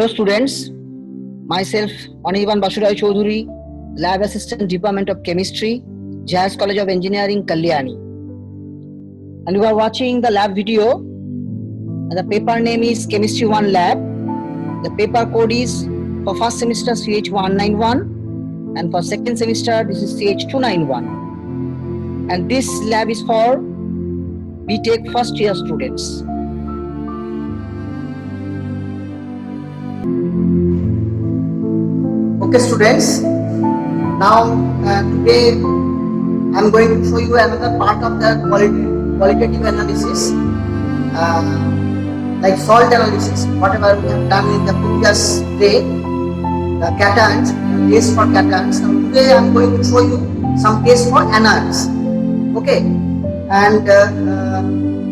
Hello students, myself Anirban Basurai Chaudhuri, Lab Assistant Department of Chemistry, Jazz College of Engineering, Kalyani. And you are watching the lab video. The paper name is Chemistry 1 Lab. The paper code is for first semester CH191 and for second semester this is CH291. And this lab is for BTech first year students. Okay students, now today I am going to show you another part of the qualitative analysis, like salt analysis, whatever we have done in the previous day, the cations, taste for cations. Now today I am going to show you some taste for anions. Okay, and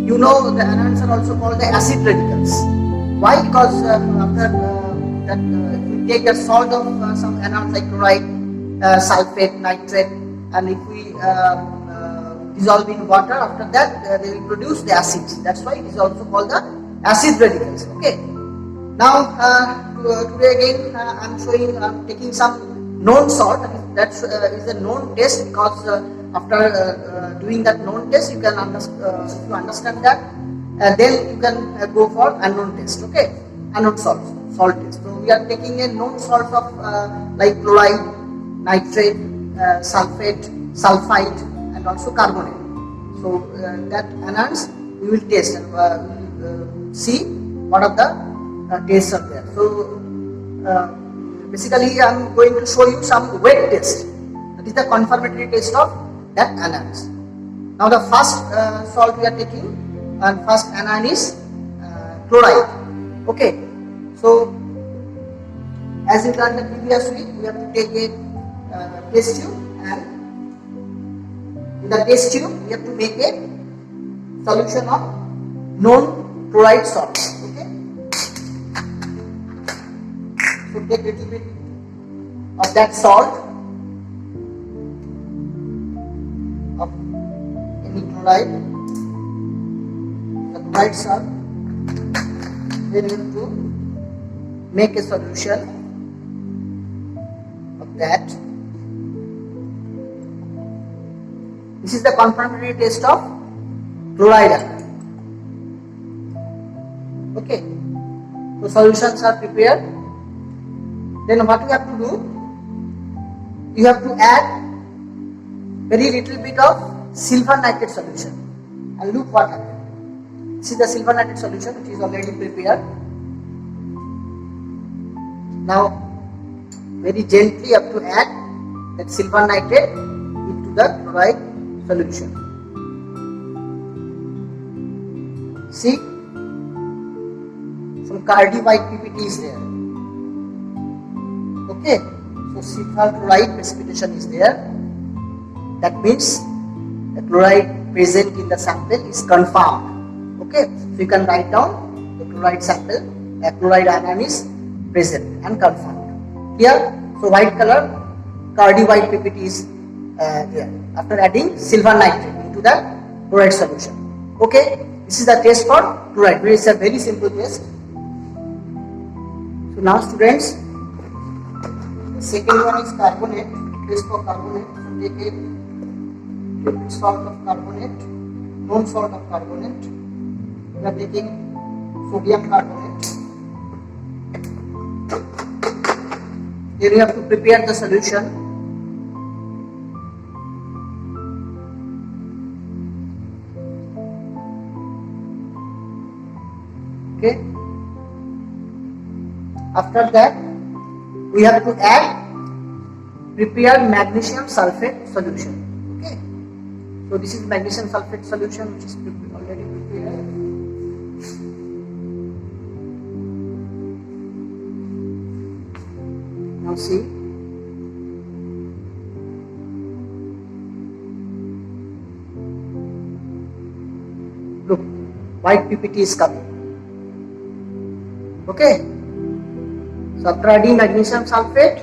you know the anions are also called the acid radicals. Why? Because after that if we take the salt of some anions like chloride, sulfate, nitrate, and if we dissolve in water, after that they will produce the acids. That's why it is also called the acid radicals. Okay. Now today again I'm taking some known salt. That is a known test, because after doing that known test, you can understand that, then you can go for unknown test. Okay, unknown salt test. So we are taking a known salt of like chloride, nitrate, sulfate, sulfite, and also carbonate. So that anions we will test and see what are the tastes are there. So basically I am going to show you some wet test. That is the confirmatory test of that anions. Now the first salt we are taking, and first anion is chloride. Okay, so as we done the previous week, we have to take a test tube, and in the test tube we have to make a solution of known chloride salt. Okay, so take a little bit of that salt of any chloride, the chloride salt. Then you have to make a solution of that. This is the confirmatory test of chloride anion. Okay, so solutions are prepared. Then what you have to do? You have to add very little bit of silver nitrate solution, and look what happens. This is the silver nitrate solution which is already prepared. Now very gently you have to add that silver nitrate into the chloride solution. See, some Cardi white PPT is there. Okay, so silver chloride precipitation is there. That means the chloride present in the sample is confirmed. Okay, so you can write down the chloride sample, the chloride anion is present and confirmed. Here, so white color, Cardi white PPT is there. After adding silver nitrate into the chloride solution. Okay, this is the test for chloride. It is a very simple test. So now students, the second one is carbonate. Test for carbonate. So take a liquid salt of carbonate, known salt of carbonate. We are taking sodium carbonate. Then you have to prepare the solution. Okay. After that, we have to add prepared magnesium sulfate solution. Okay. So this is magnesium sulfate solution which is already prepared. Now see, look, white PPT is coming. Okay, so after adding magnesium sulfate,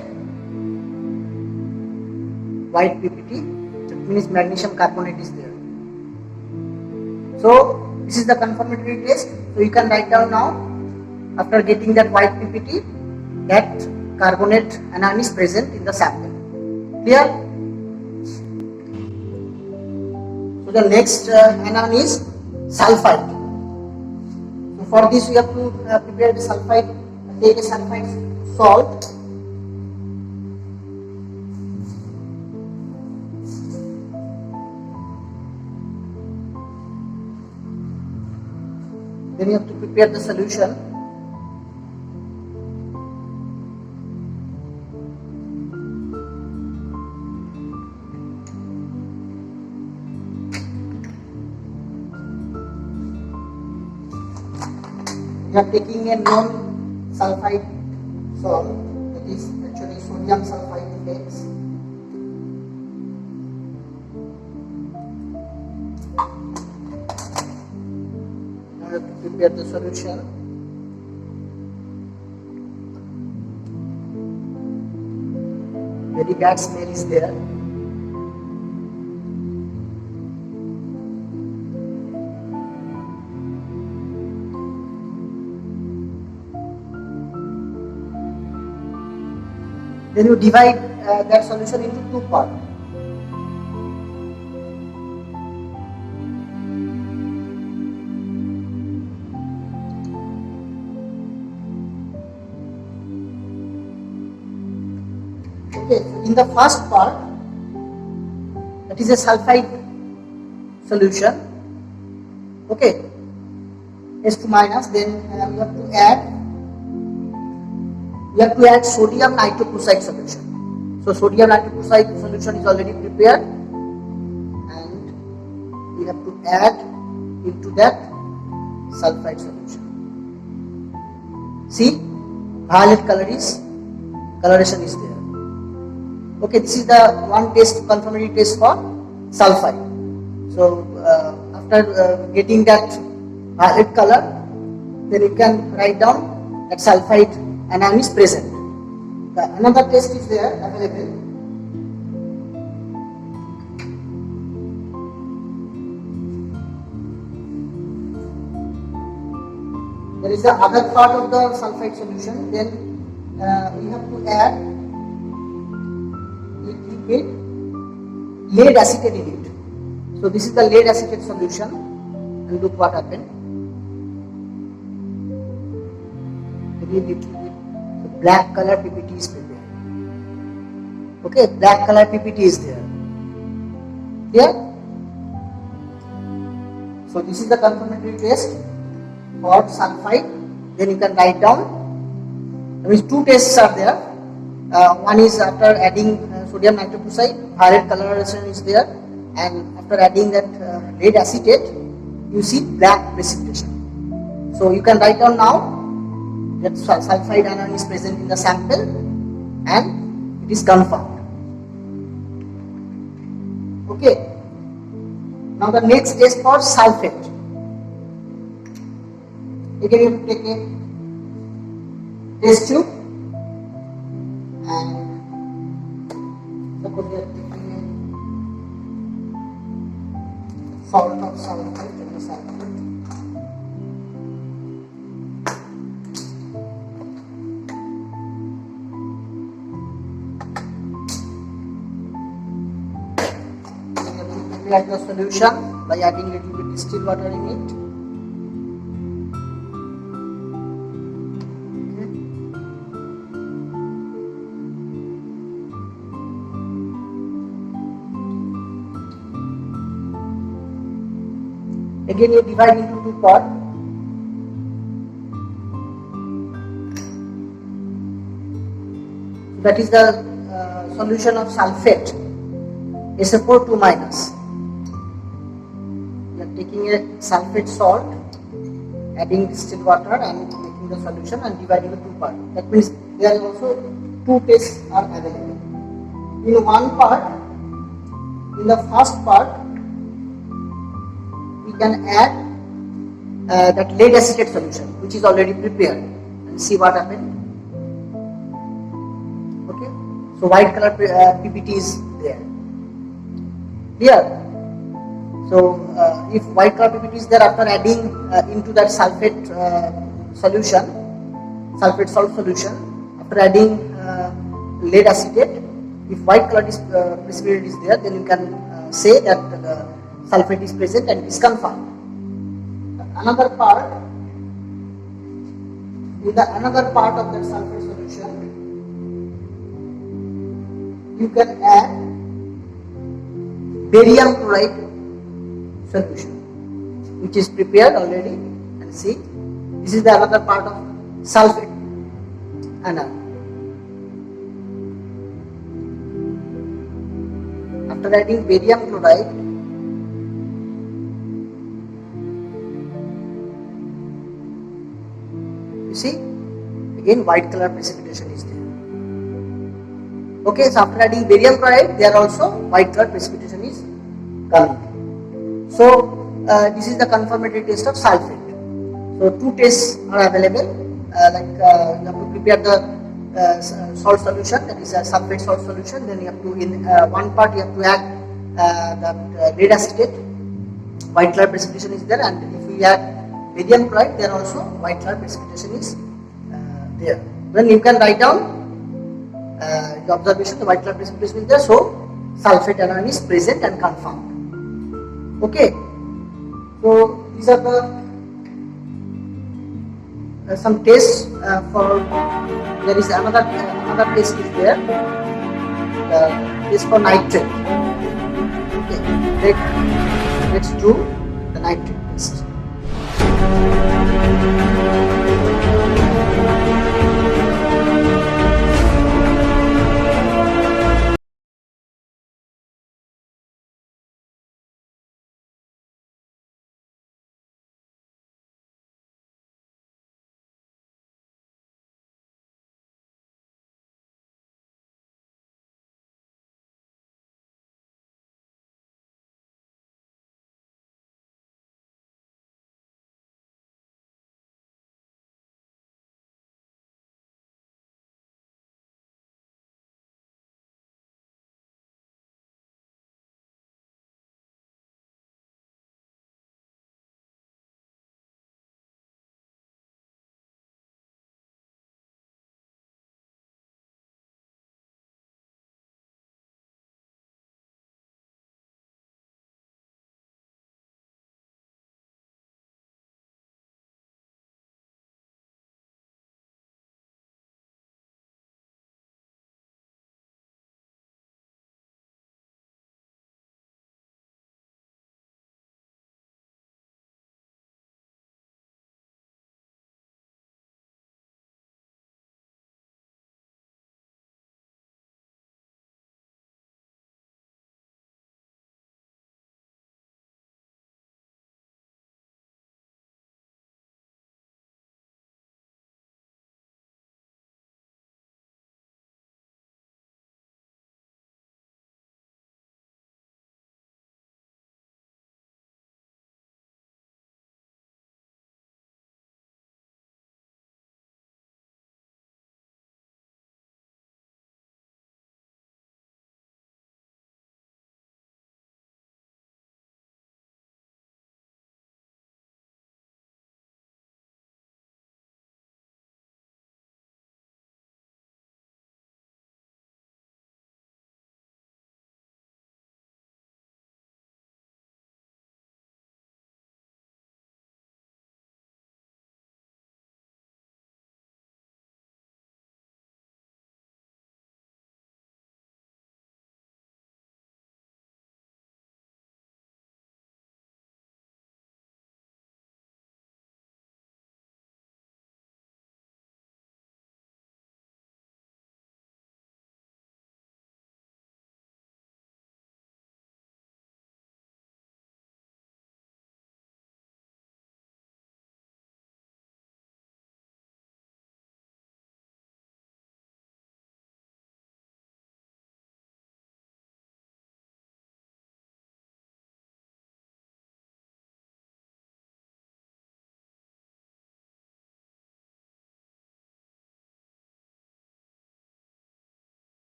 white PPT, that means magnesium carbonate is there. So this is the confirmatory test. So you can write down now, after getting that white PPT, that carbonate anion is present in the sample. Clear? So the next anion is sulfide. So for this we have to prepare the sulfide. Take a sulfide salt. Then you have to prepare the solution. You are taking a non-sulfide salt, that is actually sodium sulfide flakes. Now you have to prepare the solution. Very bad smell is there. Then you divide that solution into two parts. Okay, so in the first part, that is a sulfide solution. Okay, S2 minus. Then you have to add sodium nitroprusside solution. So sodium nitroprusside solution is already prepared, and we have to add into that sulfide solution. See, violet coloration is there. Okay, this is the one test, confirmatory test for sulfide. So after getting that violet color, then you can write down that sulfide anion is present. Another test is there available. There is the other part of the sulfide solution. Then we have to add liquid lead acetate in it. So this is the lead acetate solution, and look what happened. Very little bit. The black color PPT is prepared. Okay, black color PPT is there. Clear? So this is the confirmatory test for sulfide. Then you can write down. There is two tests are there. One is after adding sodium nitroprusside, violet coloration is there, and after adding that lead acetate, you see black precipitation. So you can write down now that sulfide anion is present in the sample, and it is confirmed. Okay. Now the next test for sulfate. Again you have to take a test tube, and suppose we are taking a salt of sulfate and the sulfate. You have to prepare the solution by adding a little bit distilled water in it. Again you divide into two parts. That is the solution of sulfate, SO4 2 minus. We are taking a sulfate salt, adding distilled water and making the solution and dividing into two parts. That means there are also two tests are available. In one part, in the first part, we can add that lead acetate solution, which is already prepared, and see what happened. Okay, so white color PPT is there. Clear? So if white color PPT is there, after adding into that sulfate solution, sulfate salt solution, after adding lead acetate, if white color precipitate is there, then you can say that the sulfate is present and is confirmed. Another part of that sulfate solution, you can add barium chloride solution, which is prepared already, and see, this is the another part of sulfate anode. After adding barium chloride, you see, again white color precipitation is there. Okay, so after adding barium chloride, there also white color precipitation is coming. So this is the confirmatory test of sulfate. So two tests are available. You have to prepare the salt solution, that is a sulfate salt solution. Then you have to, in one part you have to add that lead acetate. White color precipitation is there, and if we add barium chloride, there also white color precipitation is there. Then you can write down the observation, the white color precipitation is there, so sulfate anion is present and confirmed. Okay, so these are the some tests for. There is another test is there. Test for nitrate. Okay, let's do the nitrate test.